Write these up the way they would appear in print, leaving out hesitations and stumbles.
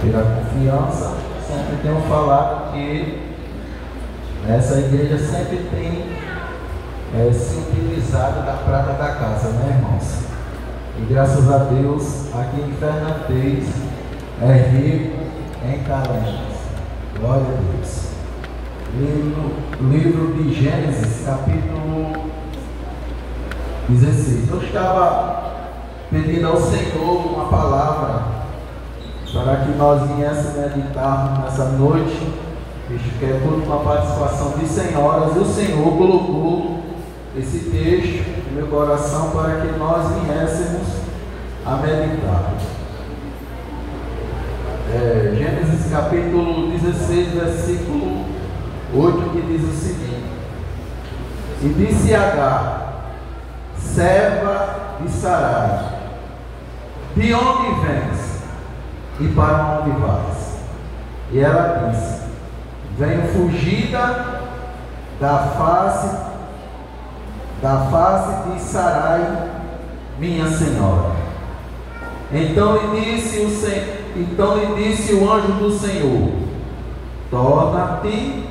pela confiança. Sempre tenho falado que essa igreja sempre tem se utilizado da prata da casa, né, irmãos? E graças a Deus, aqui em Fernandes é rico em talentos. Glória a Deus. Livro de Gênesis, capítulo 16. Eu estava pedindo ao Senhor uma palavra para que nós viéssemos meditar nessa noite, visto que é toda uma participação de senhoras, e o Senhor colocou esse texto no meu coração para que nós viéssemos a meditar. Gênesis capítulo 16, versículo 8, que diz o seguinte: E disse Agar, serva de Sarai, de onde vens e para onde vais? E ela disse: Venho fugida da face de Sarai, minha senhora. Então lhe disse o anjo do Senhor: Torna-te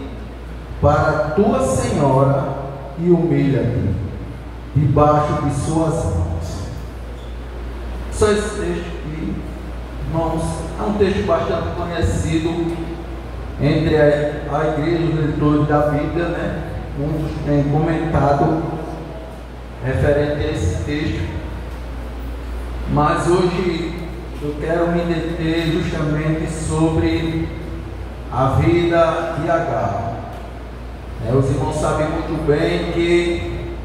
para tua senhora e humilha-te debaixo de suas mãos. Só esse texto aqui, irmãos, é um texto bastante conhecido entre a igreja, os leitores da Bíblia, né? Muitos têm comentado referente a esse texto, mas hoje eu quero me deter justamente sobre a vida de Agar. Os irmãos sabem muito bem que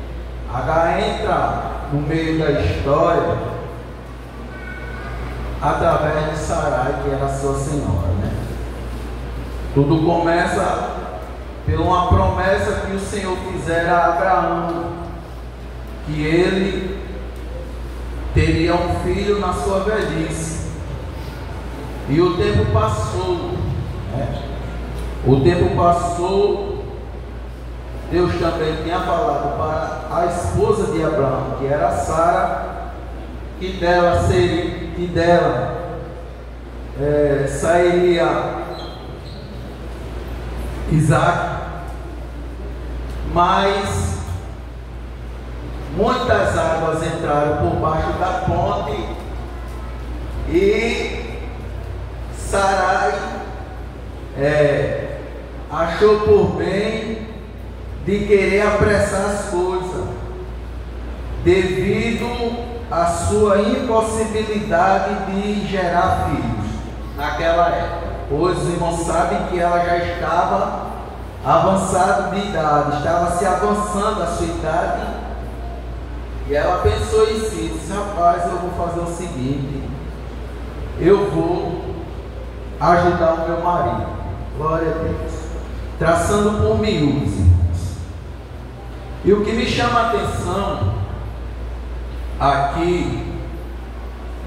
Agar entra no meio da história através de Sarai, que era sua senhora, né? Tudo começa por uma promessa que o Senhor fizera a Abraão, que ele teria um filho na sua velhice. E o tempo passou, né? O tempo passou. Deus também tinha falado para a esposa de Abraão, que era Sara, que dela sairia Isaac. Mas muitas águas entraram por baixo da ponte e Sarai achou por bem de querer apressar as coisas, devido à sua impossibilidade de gerar filhos naquela época. Pois os irmãos sabem que ela já estava avançada de idade, estava se avançando a sua idade, e ela pensou em si, disse: rapaz, eu vou fazer o seguinte, eu vou ajudar o meu marido. Glória a Deus. Traçando por miúdos, irmãos. E o que me chama a atenção aqui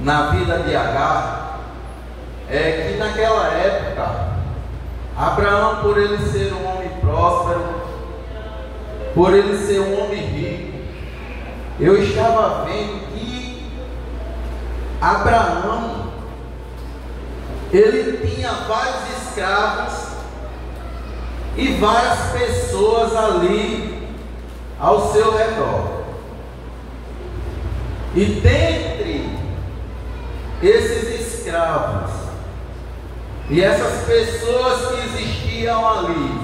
na vida de Agar é que naquela época Abraão, por ele ser um homem próspero, por ele ser um homem rico, eu estava vendo que Abraão, ele tinha vários escravos e várias pessoas ali ao seu redor. E dentre esses escravos e essas pessoas que existiam ali,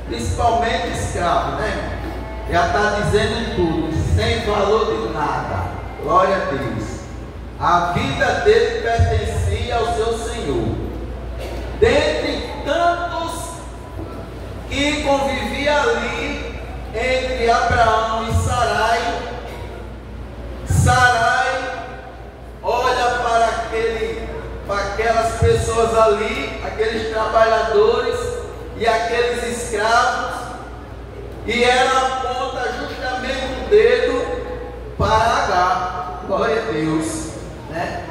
principalmente escravos, né? Já está dizendo tudo, sem valor de nada. Glória a Deus. A vida dele pertencia ao seu Senhor. Dentre tantos que convivia ali entre Abraão e Sarai, Sarai olha para aquelas pessoas ali, aqueles trabalhadores e aqueles escravos, e ela aponta justamente o dedo para Agar. Glória a Deus, né?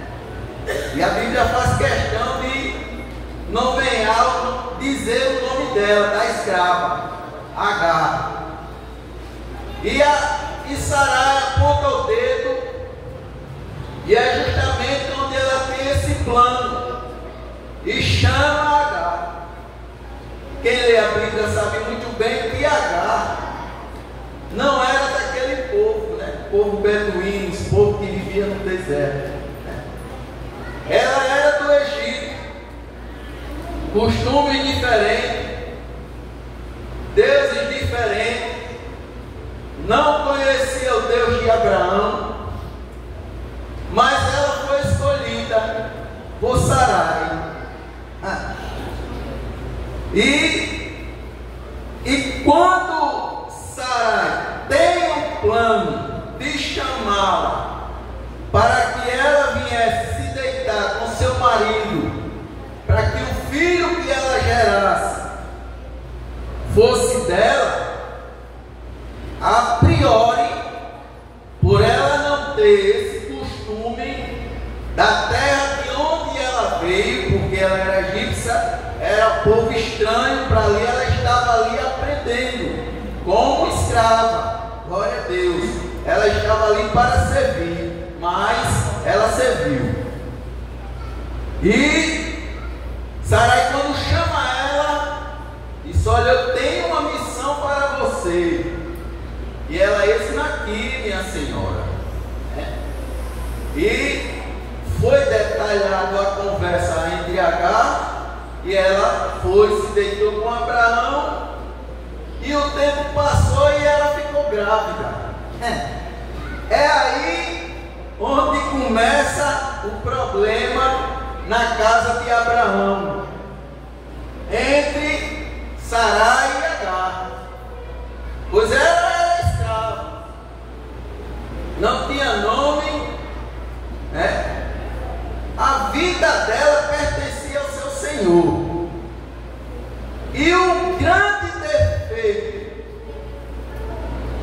E a Bíblia faz questão de nomear, dizer o nome dela, da escrava, Agar. E Sarai aponta o dedo, e é justamente onde ela tem esse plano e chama Agar. Quem lê a Bíblia sabe muito bem que Agar não era daquele povo, né? Povo beduíno, povo que vivia no deserto, né? Ela era do Egito, costumes diferentes, deuses diferentes, não conhecia o Deus de Abraão, mas ela foi escolhida por Sarai. E quando Sarai tem um plano de chamá-la para que ela viesse se deitar com seu marido, para que o filho que ela gerasse fosse dela, a priori, por ela não ter esse costume da terra de onde ela veio, porque ela era egípcia, era povo estranho para ali, ela estava ali aprendendo como escrava. Glória a Deus, ela estava ali para servir, mas ela serviu. E Sarai, quando chama ela, diz: olha, eu tenho uma missão para você. E ela: esse aqui, minha senhora. E foi detalhado a conversa entre Agar, e ela foi, se deitou com Abraão, e o tempo passou e ela ficou grávida. É aí onde começa o problema na casa de Abraão, entre Sarai e Agar, pois ela era escrava, não tinha nome, a vida dela pertencia ao seu Senhor. E o grande defeito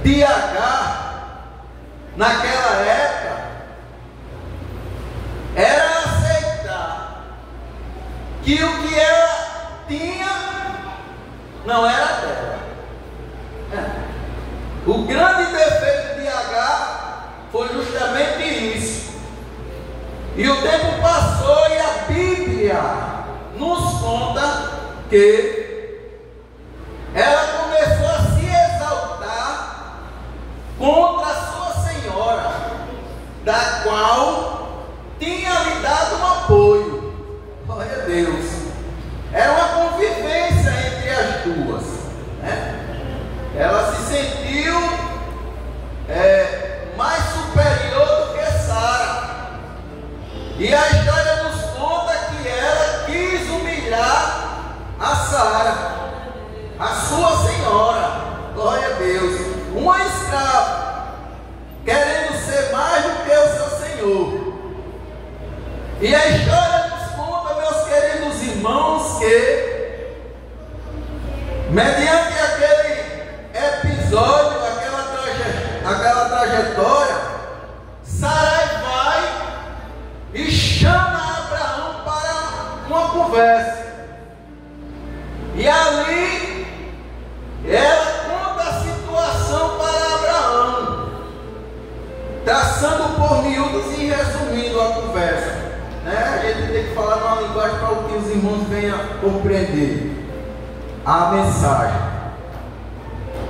de Agar naquela época era aceitar que o que ela tinha não era dela. O grande defeito de Agar foi justamente isso. E o tempo passou e a Bíblia nos conta que ela começou a se exaltar contra a sua senhora, da qual tinha lhe dado um apoio. Glória a Deus. Era uma convivência entre as duas, né? Ela se sentiu mais superior do que Sara. E a história nos conta que ela quis humilhar a Sara, a sua senhora. Glória a Deus. Uma escrava, querendo ser mais do que o seu senhor. E a história nos conta, meus queridos irmãos, que mediante aquele episódio, aquela trajetória, Sarai vai e chama Abraão para uma conversa. E ali ela conta a situação para Abraão, traçando por miúdos e resumindo a conversa, né? A gente tem que falar numa linguagem para que os irmãos venham compreender a mensagem.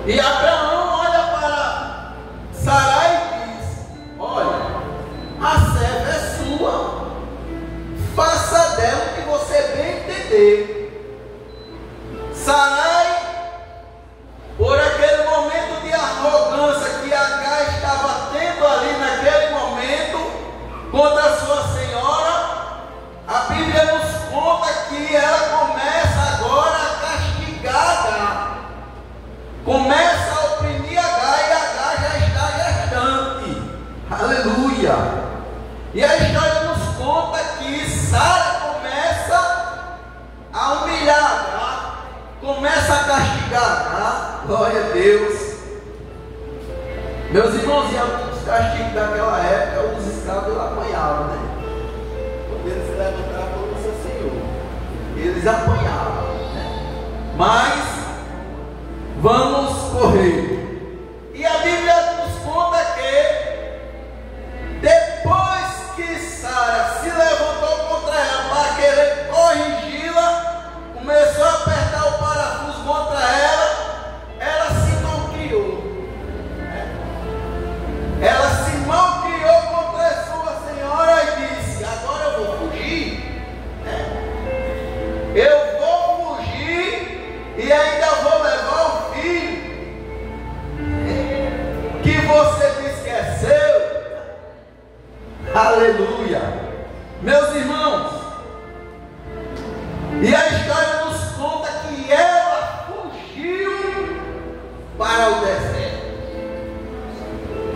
E Abraão olha para Sarai e diz: olha, a serva é sua, faça dela o que você bem entender. Sarai, por aquele momento de arrogância que Agar estava tendo ali naquele momento contra a sua senhora, a Bíblia nos conta que ela começa agora a castigar Agar, começa a oprimir Agar, e Agar já está gestante. Aleluia! E a história nos conta que Sara começa a humilhar Agar, começa a castigar Agar. Glória a Deus. Meus irmãos, e os castigos daquela época, os escravos apanhavam, né? Quando eles se levantavam contra o seu senhor, eles apanhavam, né? Mas vamos correr. E a Bíblia nos conta que depois que Sara se levantou contra ela para querer corrigir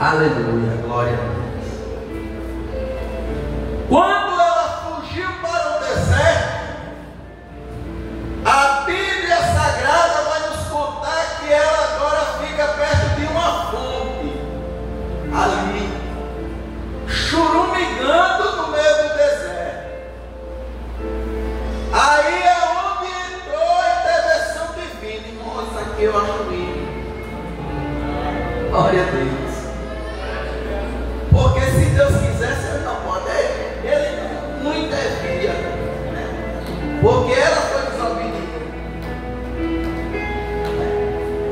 Aleluia, glória a Deus. Quando ela fugiu para o deserto, a Bíblia Sagrada vai nos contar que ela agora fica perto de uma fonte, ali, churumigando no meio do deserto. Aí é onde entrou a intervenção divina. Irmão, isso aqui eu acho lindo. Glória a Deus. Porque se Deus quisesse, ele não pode. Ele não intervia, né? Porque ela foi desobediente.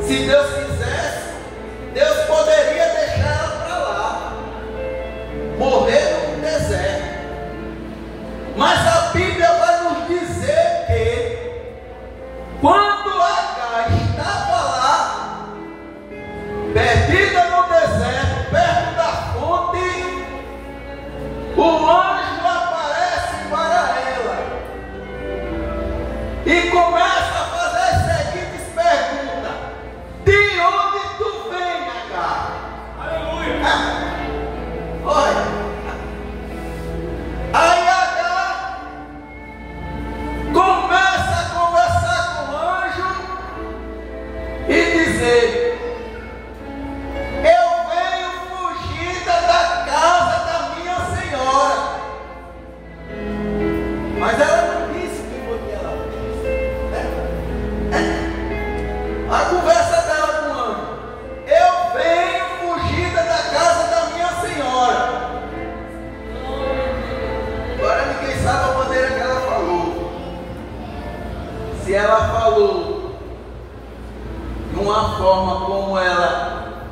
Se Deus quisesse, Deus poderia deixar ela para lá, morrer no deserto. Mas a Bíblia vai nos dizer que quando Agar estava lá, perdida no deserto, perto da fonte, o anjo aparece para ela e começa a fazer as seguintes perguntas: de onde tu vem, Agar? Aleluia! Olha, aí Agar começa a conversar com o anjo e dizer: eu venho fugida da casa da minha senhora. Mas ela não disse que foi que ela disse, né? A conversa dela com o anjo: eu venho fugida da casa da minha senhora. Agora ninguém sabe a maneira que ela falou. Se ela falou de uma forma como ela,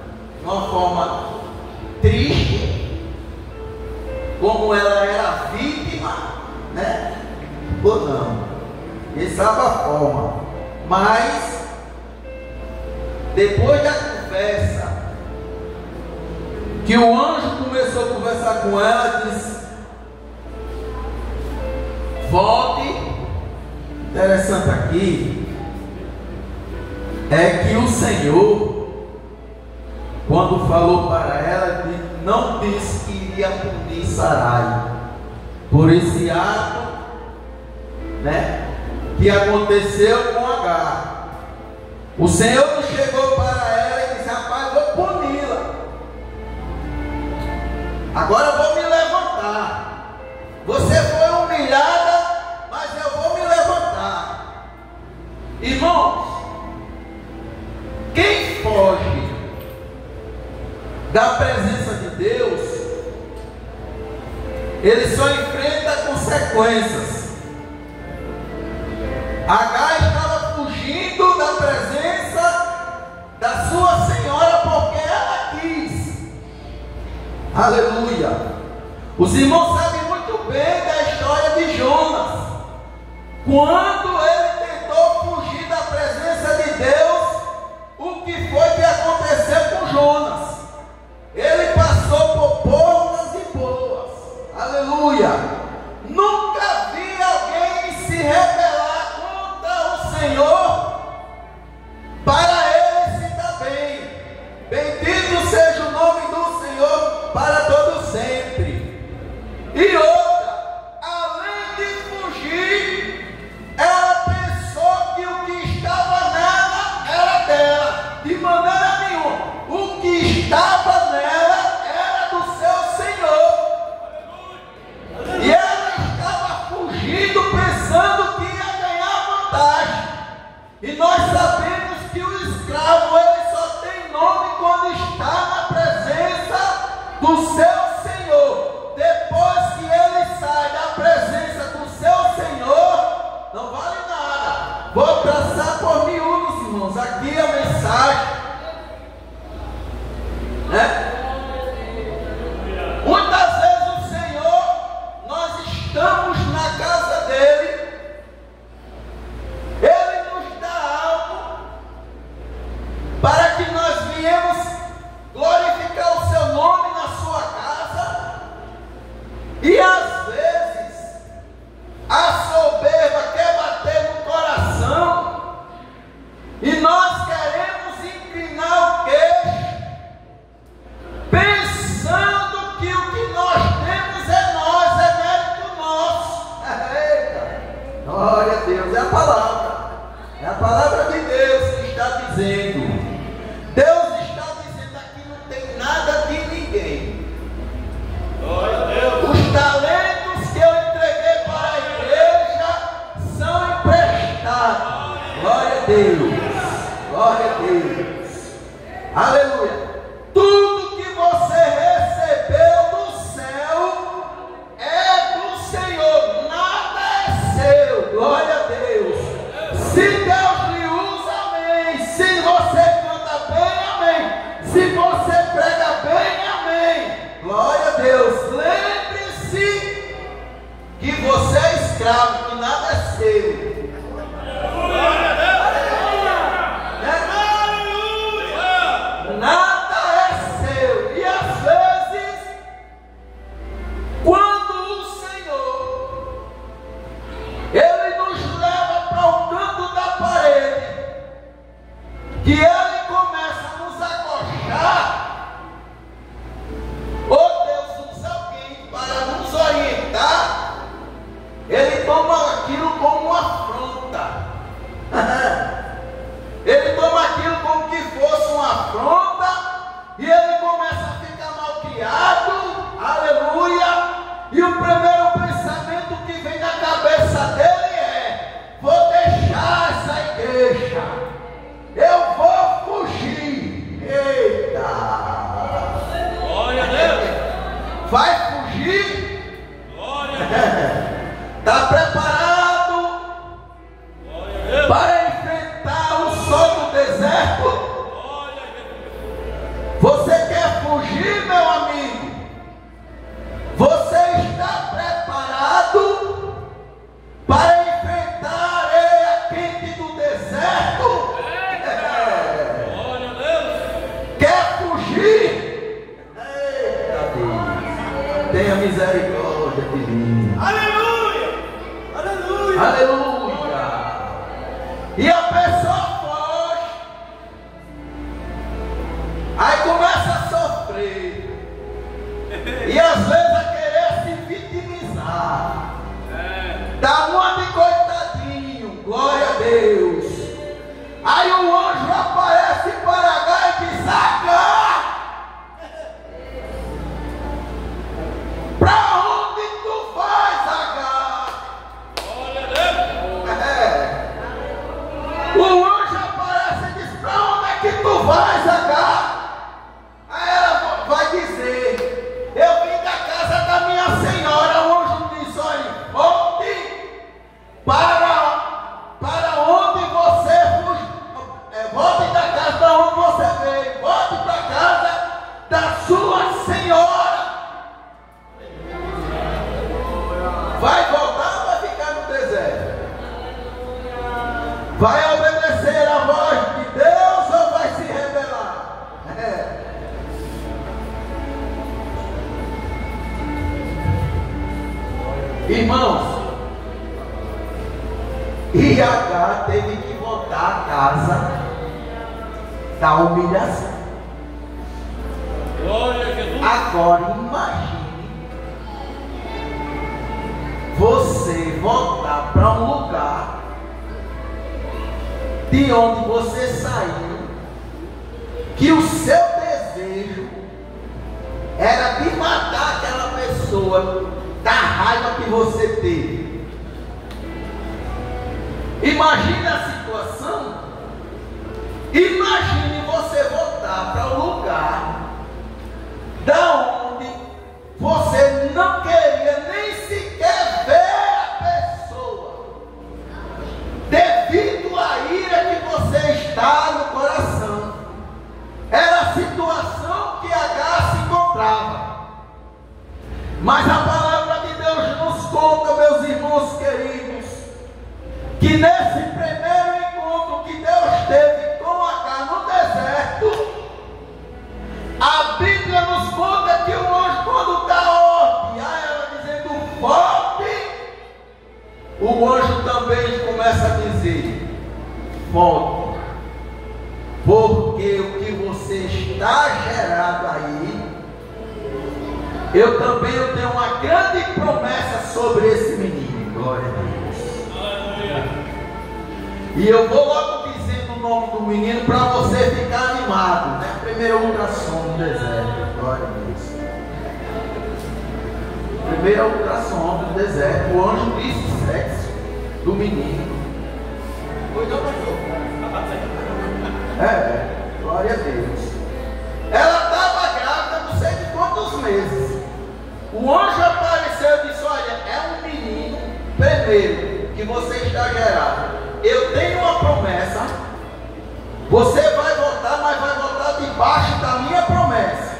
uma forma triste, como ela era vítima, né? Ou não, ele sabe a forma. Mas depois da conversa, que o anjo começou a conversar com ela, disse: volte. Interessante aqui é que o Senhor, quando falou para ela, não disse que iria punir Sarai por esse ato, né, que aconteceu com Agar. O Senhor não chegou para ela e disse: rapaz, vou puni-la, agora eu vou me levantar. Você foi humilhada, mas eu vou me levantar. Irmãos, quem foge da presença de Deus, ele só enfrenta consequências. Agar estava fugindo da presença da sua senhora porque ela quis. Aleluia. Os irmãos sabem muito bem da história de Jonas. Quando ele tentou fugir da presença de Deus, o que foi que aconteceu com Jonas? Ele passou por boas e boas. Aleluia. Nunca vi alguém se rebelar contra o Senhor para ele se dar bem. Bendito seja o nome do Senhor para todo sempre. E outra, além de fugir, ela pensou que o que estava nela era dela. De maneira nenhuma. O que estava nela era do seu Senhor. E ela estava fugindo pensando que ia ganhar vantagem. E nós sabemos que o escravo, ele só tem nome quando está na presença do seu Senhor. Depois que ele sai da presença do seu Senhor, não vale nada. Vou traçar por miúdos, irmãos. Aqui é a mensagem, né? Muitas vezes o Senhor, nós estamos na casa dele, ele nos dá algo para que nós viemos glorificar o seu nome na sua casa, e às vezes a soberba quer bater no coração e nós queremos a palavra. É a palavra de Deus que está dizendo. Deus está dizendo aqui: não tem nada de ninguém. Os talentos que eu entreguei para a igreja são emprestados. Glória a Deus. Glória a Deus. Aleluia. Tudo que você recebeu do céu é do Senhor. Nada é seu. Glória a Deus. Se Deus lhe usa, amém. Se você canta bem, amém. Se você prega bem, amém. Glória a Deus. Lembre-se que você é escravo, que nada é seu. Nada é seu. E às vezes, quando o Senhor Ele nos leva para o canto da parede, que Ele começa a nos acochar, ou Deus usa alguém para nos orientar, Ele toma aquilo como uma afronta. Ele toma aquilo como que fosse uma afronta, e ele começa a ficar mal criado. Aleluia. E o primeiro pensamento que vem na cabeça dele é: vou deixar essa igreja, eu vou fugir. Eita! Glória a Deus. Vai fugir? Glória a Deus. Está preparado para enfrentar o sol do deserto? Você quer fugir, meu amigo? Você está preparado para enfrentar a areia quente do deserto? Glória a Deus. Quer fugir? Eita Deus, tenha misericórdia de mim. Aleluia. Aleluia. Aleluia. E a pessoa foge, aí começa a sofrer, e às vezes a querer se vitimizar, dá uma de coitadinho. Glória a Deus. Aí o anjo aparece para Agar e diz: Agar, para onde tu vais, Agar? Glória a Deus. O anjo aparece e diz: para onde é que tu vais, Agar? Aí ela vai dizer: eu vim da casa da minha senhora. O anjo diz: olha, volte para onde você volte da casa da onde você veio, volte para a casa da sua senhora. Vai voltar ou vai ficar no deserto? Vai obedecer a voz de Deus ou vai se rebelar? Irmãos, e Agar teve que voltar à casa da humilhação. Glória a Jesus. Agora imagine você voltar para um lugar de onde você saiu, que o seu desejo era de matar aquela pessoa da raiva que você teve. Imagine a situação. Imagine você voltar para o lugar da onde você não queria nem sequer ver a pessoa, devido à ira que você está no coração. Era a situação que Agar se encontrava. Mas a palavra de Deus nos conta, meus irmãos queridos, que nesse primeiro encontro que Deus teve com Agar no deserto, a Bíblia nos conta que o anjo, quando dá ordem a ela dizendo volte, o anjo também começa a dizer: volte, porque o que você está gerado aí, eu também tenho uma grande promessa sobre esse menino. Glória a Deus. Aleluia. E eu vou logo dizendo o nome do menino para você ficar animado, né? Primeiro ultrassom no deserto, glória a Deus. Primeiro ultrassom do deserto, o anjo disse o sexo do menino. Glória a Deus. Ela estava grávida, não sei de quantos meses. O anjo apareceu e disse: olha, é um menino, primeiro, que você está gerado. Eu tenho uma promessa. Você vai voltar, mas vai voltar debaixo da minha promessa.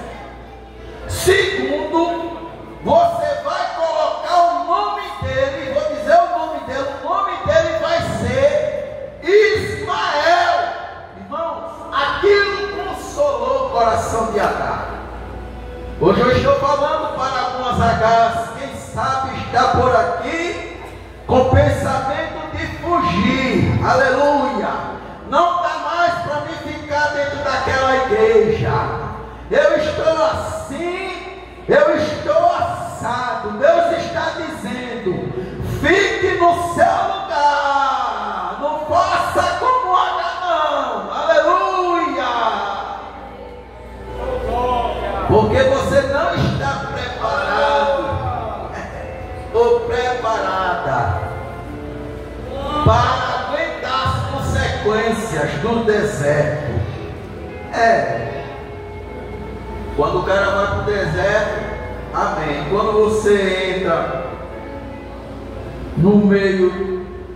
Segundo, você vai colocar o nome dele, vou dizer o nome dele vai ser Ismael. Irmãos, aquilo consolou o coração de Agar. Hoje eu estou falando para algumas Agars, quem sabe está por aqui com pensamento de fugir, aleluia, não dá mais para mim ficar dentro daquela igreja, eu estou assim, eu estou assado. Deus está dizendo: fique no seu lugar, não faça como Agar, não, aleluia, porque você não está preparado ou preparada para aguentar as consequências do deserto. Quando o cara vai para o deserto, amém. Quando você entra no meio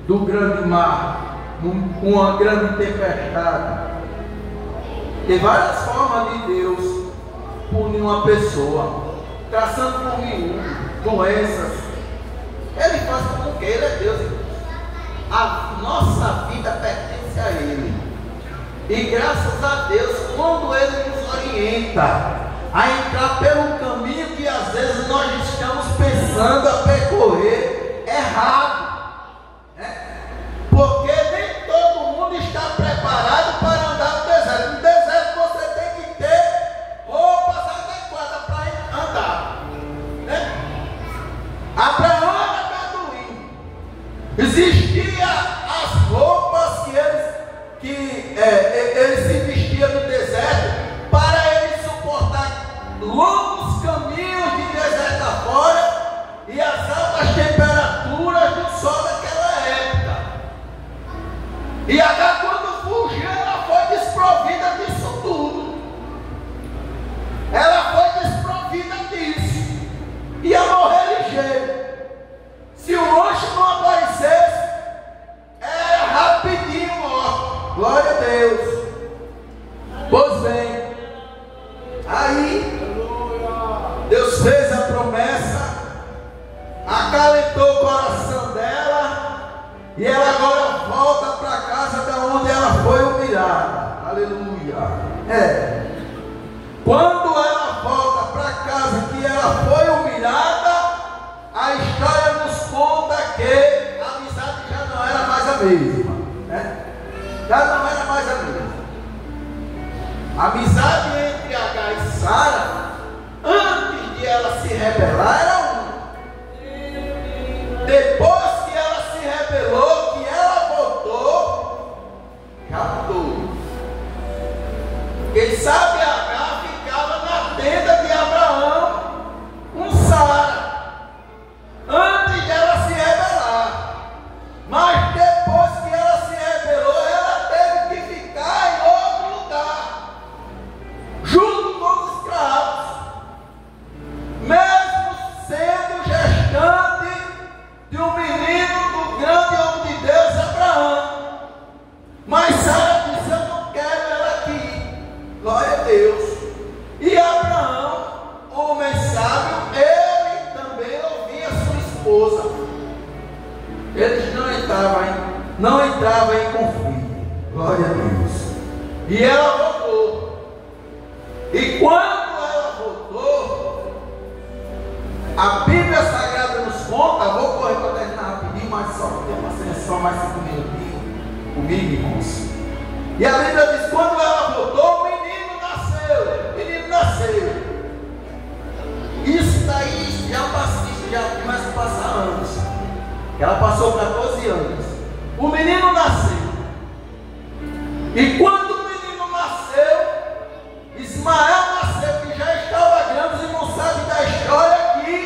do grande mar, com uma grande tempestade, tem várias formas de Deus punir uma pessoa, traçando por mim doenças. Ele faz com que Ele é Deus. A nossa vida pertence a Ele. E graças a Deus, quando Ele nos orienta a entrar pelo caminho que às vezes nós estamos pensando a percorrer errado, porque nem todo mundo está preparado para andar no deserto. No deserto você tem que ter roupas adequadas para andar, Abraão era beduíno. Existia as roupas que ele se vestia no deserto para ele suportar longos caminhos de deserto afora e as altas temperaturas do sol daquela época. E Agar, quando fugiu, ela foi desprovida disso tudo. Ela foi desprovida disso. Ia morrer ligeiro. Se o anjo não aparecesse, era rapidinho morto. Glória a Deus. Pois bem, aí Deus fez a promessa, acalentou o coração dela, e ela agora volta para casa da onde ela foi humilhada. Aleluia. Quando ela volta para casa que ela foi humilhada, a história nos conta que a amizade já não era mais a mesma, já não era mais a mesma. A amizade entre Agar e Sara, antes de ela se rebelar, era uma. Depois que ela se rebelou, que ela voltou, já mudou. Quem sabe Agar ficava na tenda de Abraão com Sara, antes de ela se rebelar. Mas depois que ela se rebelou, ela teve que ficar em outro lugar, junto com os escravos, mesmo sendo gestante de um menino do grande homem de Deus, Abraão. Mas Sara disse: eu não quero ela aqui. Glória a Deus. E Abraão, homem sábio, ele também ouvia sua esposa. Eles não entravam em conflito. Glória a Deus. E ela voltou. E quando ela voltou, a Bíblia Sagrada nos conta, vou correr para terminar rapidinho, mas só tem uma sessão mais 5 minutinhos comigo, irmãos. E a Bíblia diz: quando ela voltou, o menino nasceu. Isso daí já começa a passar anos. Ela passou 14 anos. O menino nasceu. E quando o menino nasceu, Ismael nasceu, que já estava grande, os irmãos sabem da história aqui.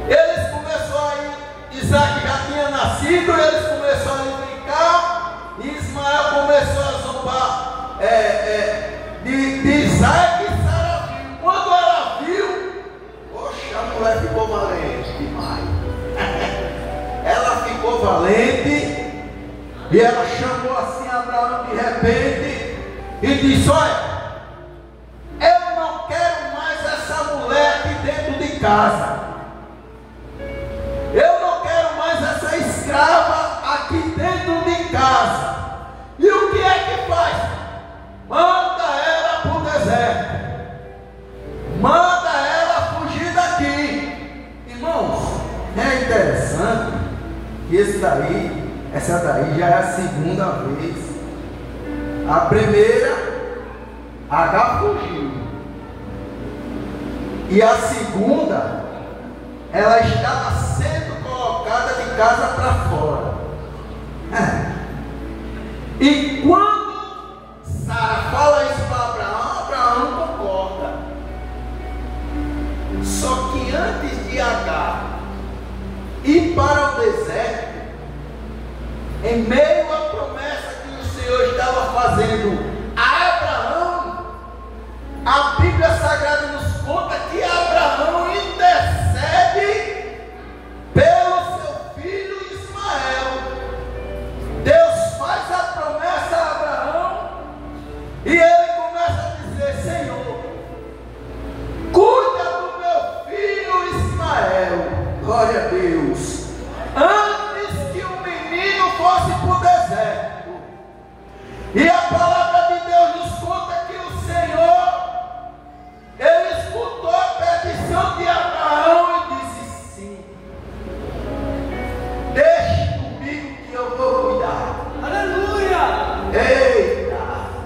Eles começaram a ir, Isaac já tinha nascido, eles começaram a brincar, e Ismael começou a zombar de Isaac e Sara viu. Quando ela viu, poxa, a mulher ficou valente demais. Ela ficou valente. E ela chamou assim Abraão de repente e disse: olha, eu não quero mais essa mulher aqui dentro de casa. Eu não quero mais essa escrava aqui dentro de casa. E o que é que faz? Manda ela para o deserto. Manda ela fugir daqui. Irmãos, é interessante que essa daí já é a segunda vez. A primeira, H fugiu. E a segunda, ela estava sendo colocada de casa para fora. E quando Sara fala isso para Abraão, Abraão concorda. Só que antes de H ir para o deserto, em meio à promessa que o Senhor estava fazendo a Abraão, a Bíblia Sagrada nos conta que Abraão intercede pelo seu filho Ismael. Deus faz a promessa a Abraão e ele começa a dizer: Senhor, cuida do meu filho Ismael. Glória a Deus. Fosse para o deserto. E a palavra de Deus nos conta que o Senhor, ele escutou a petição de Abraão e disse: sim, deixe comigo que eu vou cuidar. Aleluia! Eita,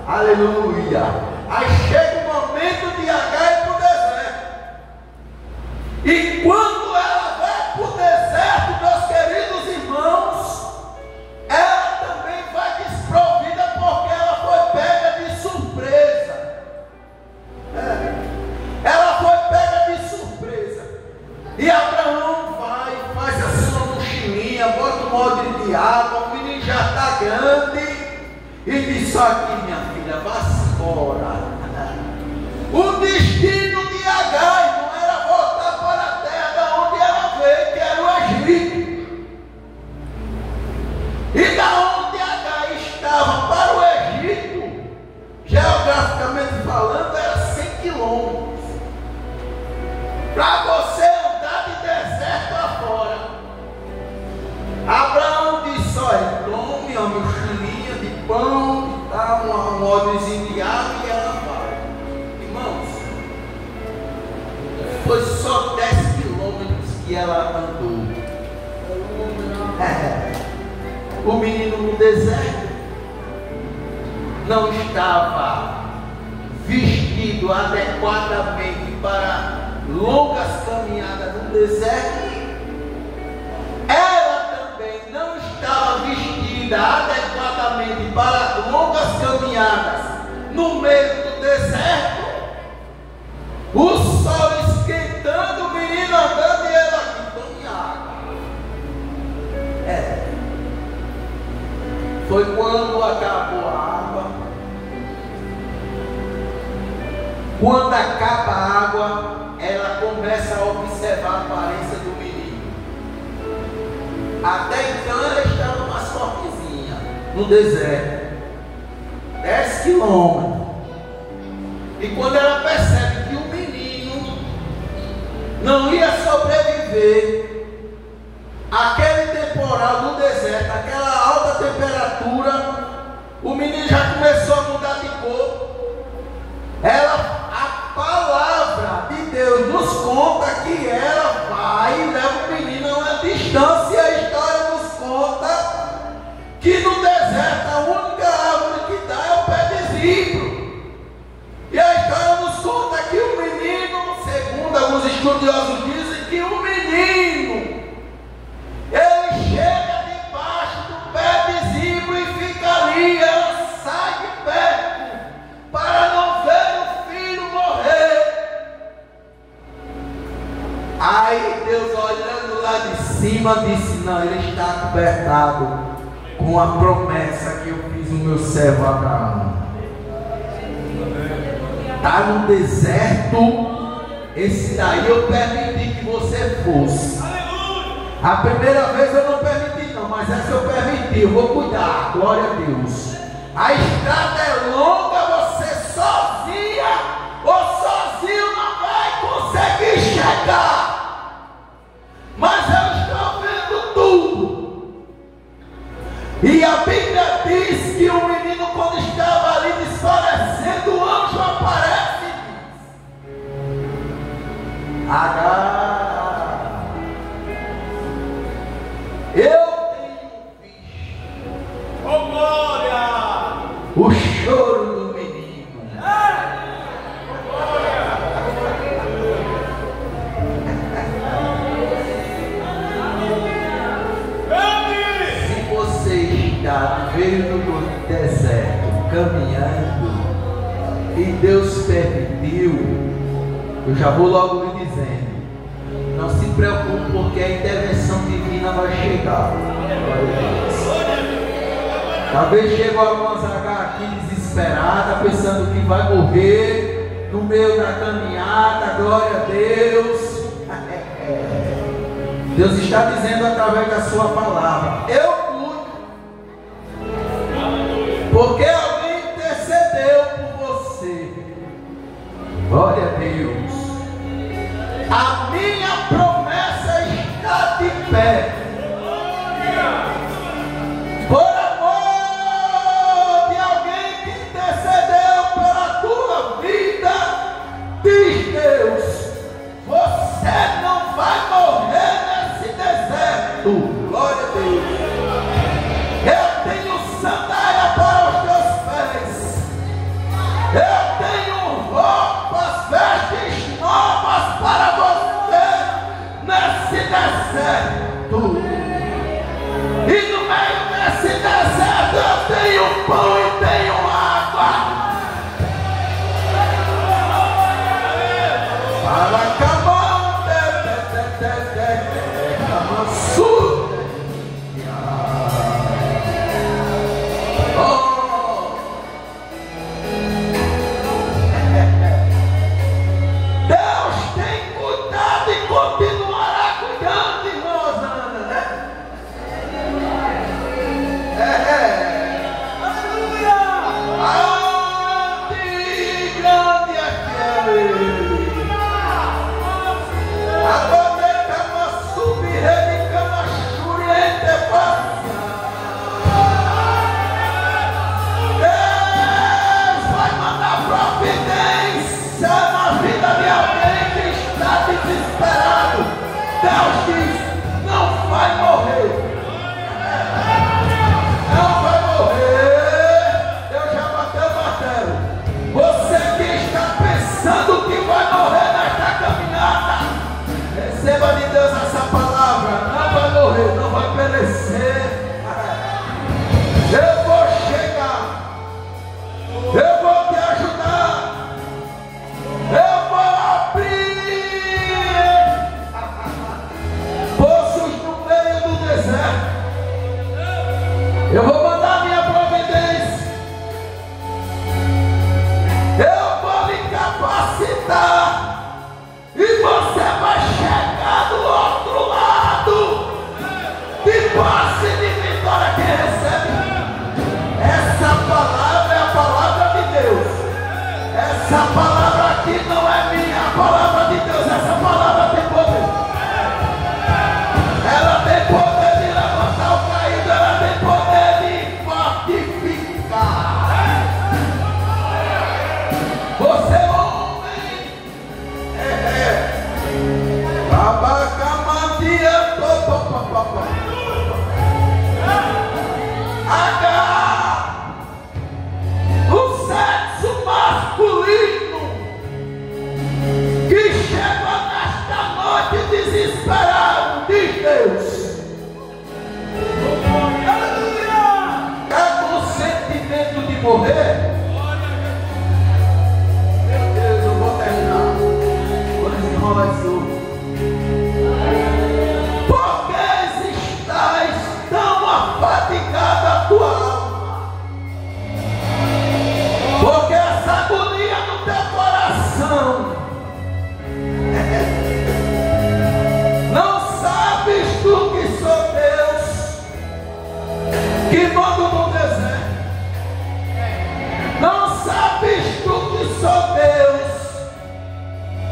aleluia! Aí chega o momento de Agar ir para o deserto. E quando ela vai para o deserto, meus queridos irmãos, ela também vai desprovida, porque ela foi pega de surpresa. Ela foi pega de surpresa. E Abraão vai, faz a sua mochilinha, bota um odre de água, o menino já está grande, e diz: só aqui, minha filha, vá-se embora. O destino de Agar não era voltar para a terra da onde ela veio, que era o Egito. E da onde Agar estava para o Egito, geograficamente falando, era 100 quilômetros. Para você andar de deserto afora. Abraão disse: olha, tome a mochilinha de pão e tal, um odrezinho de água, e ela vai. Irmãos, foi só 10 quilômetros que ela andou. O menino no deserto não estava vestido adequadamente para longas caminhadas no deserto. Ela também não estava vestida adequadamente para longas caminhadas no meio do deserto. O sol esquentando, o menino andando e ela aqui: tome água. Foi quando acabou a água. Quando acaba a água, ela começa a observar a aparência do menino. Até então ela estava mais fortezinha, no deserto, 10 quilômetros. E quando ela percebe que o menino não ia sobreviver aquele temporal do deserto, aquela alta temperatura, o menino já começou a mudar de cor. A palavra de Deus nos conta que ela vai e leva o menino a uma distância. E a história nos conta que no deserto a única árvore que dá é o pé de zimbro. E a história nos conta que o menino, segundo alguns estudiosos dizem, que o menino, ele chega debaixo do pé de zimbro e fica ali. acobertado com a promessa que eu fiz no meu servo Abraão. Está no deserto, esse daí eu permiti que você fosse. A primeira vez eu não permiti não, mas essa eu permiti, eu vou cuidar, glória a Deus. A estrada é longa, você sozinha ou sozinho não vai conseguir chegar. Mas eu estou vendo tudo. E a Bíblia diz que o menino, quando estava ali desfalecendo, o anjo aparece e diz: Agar, eu tenho visto, oh glória, o choro do menino. Se você está no meio do deserto, caminhando, e Deus permitiu, eu já vou logo lhe dizendo, não se preocupe, porque a intervenção divina vai chegar. Talvez chegou algumas aqui desesperada, pensando que vai morrer no meio da caminhada. Glória a Deus. Deus está dizendo através da sua palavra: eu cuido, porque alguém intercedeu por você. Glória a Deus. A minha promessa está de pé. Por amor de alguém que intercedeu pela tua vida, diz Deus: você não vai morrer nesse deserto. Glória a Deus. Eu tenho sandália para os teus pés. Eu tenho roupas, vestes novas para você nesse deserto. E no meio desse deserto eu tenho pão e tenho água. Para acabar Deus tem cuidado e continuará cuidando de nós, Ana, né? Grande aquele. Agora cama subir, ele cama churiente passa. Deus vai mandar providência na vida de alguém que está desesperado. Deus diz: não vai morrer. Não vai morrer. Eu já bateu o martelo. Você que está pensando que vai morrer nesta caminhada, receba de Deus essa palavra: não vai morrer, não vai perecer. Eu vou chegar, eu vou te ajudar, eu vou abrir poços no meio do deserto. Eu vou mandar minha providência. Eu vou lhe capacitar. E você vai chegar do outro lado. De posse de vitória. Quem recebe? Essa palavra é a palavra de Deus. Essa palavra aqui não é minha. A palavra de Deus. Essa palavra tem poder. Ela tem poder de levantar o caído. Ela tem poder de fortificar. Você é homem. Abacamandia. H. O sexo masculino que chega nesta noite desesperado, diz Deus. É com sentimento de morrer. Meu Deus, eu vou terminar. Vou desenrolar esse outro. Porque estáis fatigada a tua alma, porque essa agonia no teu coração, não sabes tu que sou Deus, que mando no deserto, não sabes tu que sou Deus,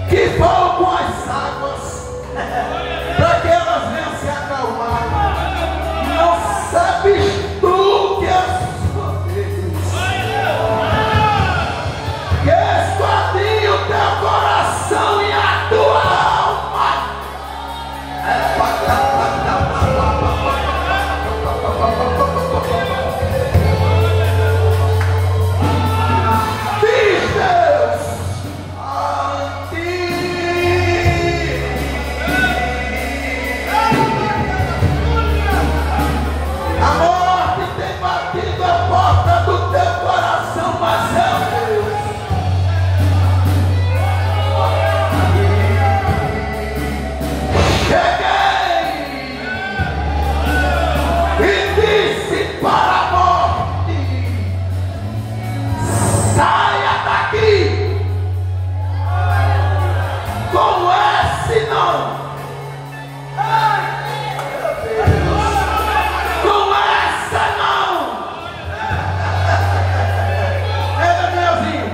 que falo com as águas, para que elas venham se acalmar. Não sabes tu que eu sou Deus, que esquadrinho o teu coração e a tua alma. Diz Deus a ti. A morte tem batido a porta do teu coração, mas Deus. Cheguei e disse para a morte: saia daqui, com esse não. Com essa não. É, Danielzinho.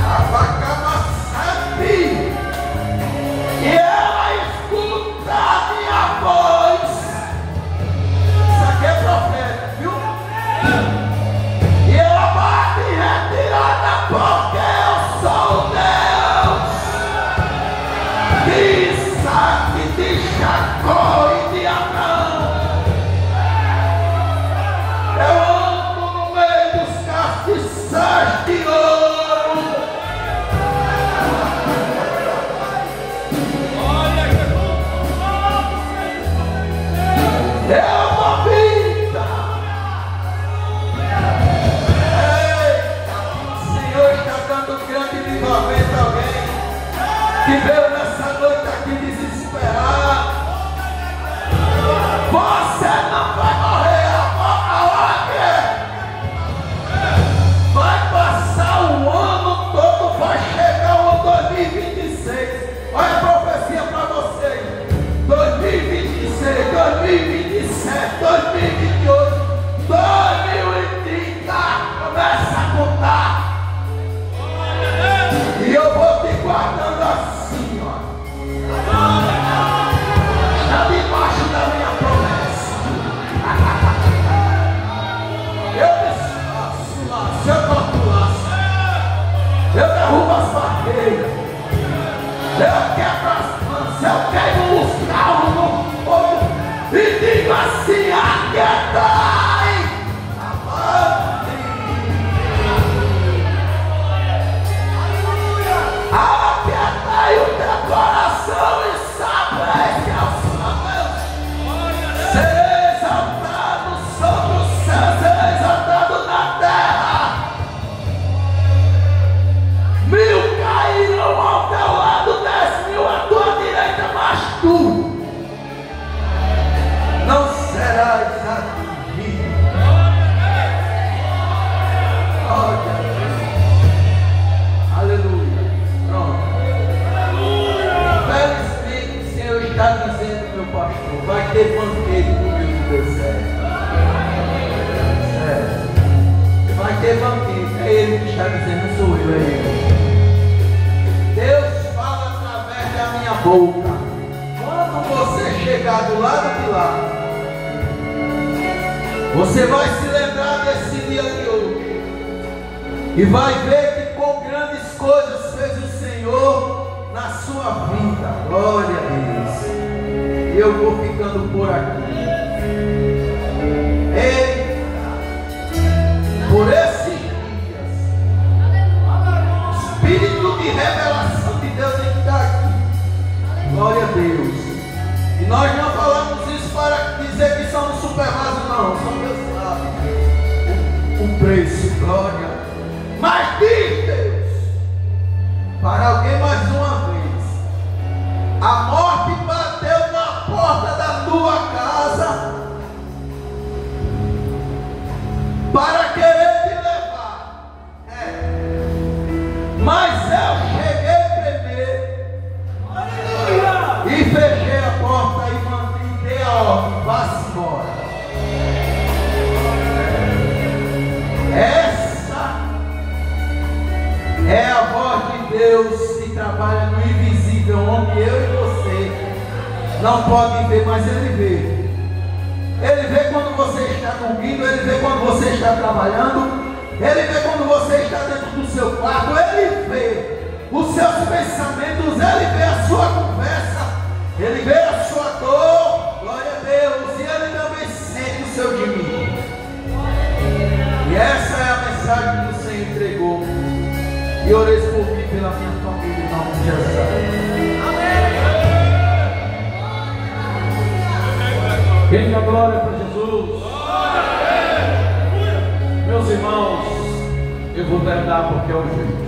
A vaca sabe. E ela escuta a minha voz. Isso aqui é profeta, viu? E ela bate em retirada porque eu sou Deus. De Isaac, de Jacó e de Abraão. Eu ando no meio dos castiçais de ouro. Eu vou vida. Eita, o Senhor está dando grande livramento a alguém que veio nessa noite aqui desesperado. Você não vai morrer a hora que é. Vai passar o ano todo, vai chegar o ano 2026. Olha a profecia para vocês: 2026, 2027, 2028, 2030. Começa a contar. E eu vou te guardando assim, ó. Está debaixo da minha promessa. Eu desfaço laço, eu corto laço, eu derrubo as barreiras, eu quebro as lanças, eu queimo os carros no fogo e digo assim: aquietai, avante. Aquietai o teu coração e sabeis que eu sou Deus. Ser exaltado sobre os céus, ser exaltado na terra. 1000 cairão ao teu lado, 10.000 à tua direita, mas tu não serás atingido. Glória a Deus. Aleluia. Pronto. Felizmente o Senhor está dizendo, meu pastor, vai ter banquete comigo no deserto. Vai ter banquete. É Ele que está dizendo, não sou eu, é Ele. Deus fala através da minha boca. Quando você chegar do lado de lá, você vai se lembrar desse dia de hoje e vai ver que com grandes coisas fez o Senhor na sua vida. Glória a Deus. E eu vou ficando por aqui. Por esses dias, Espírito de revelação de Deus está aqui. Glória a Deus. E nós não falamos isso para dizer que somos supervasos, não. Só Deus sabe o preço. Glória. Mas diz Deus para alguém mais uma vez: a morte bateu na Deus que trabalha no invisível, onde eu e você não podem ver, mas Ele vê. Ele vê quando você está dormindo, Ele vê quando você está trabalhando, Ele vê quando você está dentro do seu quarto, Ele vê os seus pensamentos, Ele vê a sua conversa, Ele vê a sua dor, glória a Deus, e Ele também sente o seu gemido. E essa é a mensagem que o Senhor entregou. E orei por mim e pela minha família, em nome de Jesus. Quem dá glória para Jesus? Meus irmãos, eu vou terminar porque é o jeito.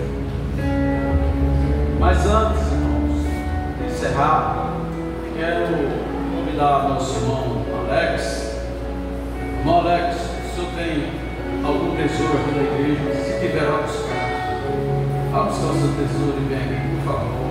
Mas antes, irmãos, de encerrar, quero convidar nosso irmão Alex. Irmão Alex, o senhor tem algum tesouro aqui da igreja? Se tiver, vai buscar. Vá buscar o seu tesouro e vem aqui, por favor.